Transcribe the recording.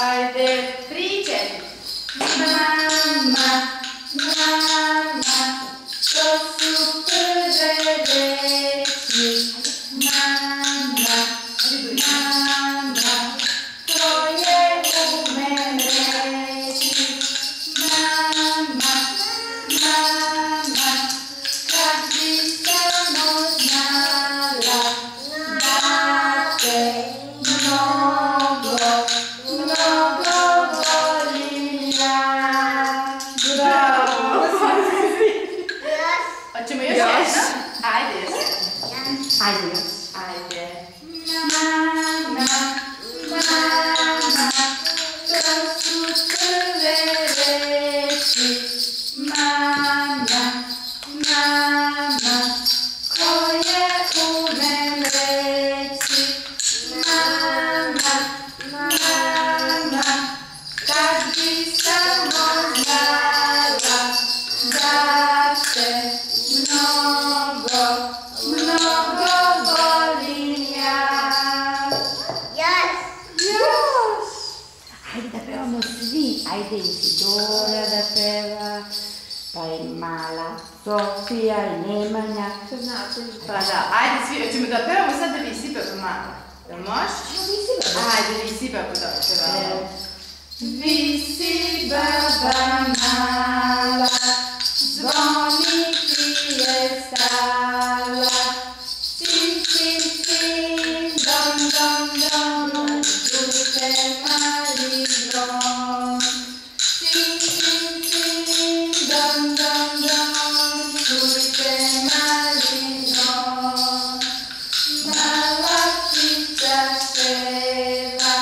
Ajde, 3, 4. Mama, mama, to su prve reči. Mama, mama, koje umem reći. Mama, mama, kad bi samo znala da te mnogo volim ja. Bravo! Hoćemo još jedno? Ajde još jedno. Ajde još. Ajde. Mama, mama, to su prve reči. Mama, mama, koje umem reći. Mama, mama, kad bi samo znala da te mnogo volim ja. Još! Ajde da pevamo svi. Ajde Isidora da peva, pa i mala Sofija i Nemanja. Što znači? Pa da, ajde svi, ćemo da pevamo sad da vi svi pevamo malo. Da možeš? Ajde, vi svi pevamo da pevamo. Visi baba mala, zvoni ti je stala. Cim, cim, cim, dom, dom, dom, čujte mali dom. Cim, cim, cim, dom, dom, dom, čujte mali dom. Mala ptica ševa,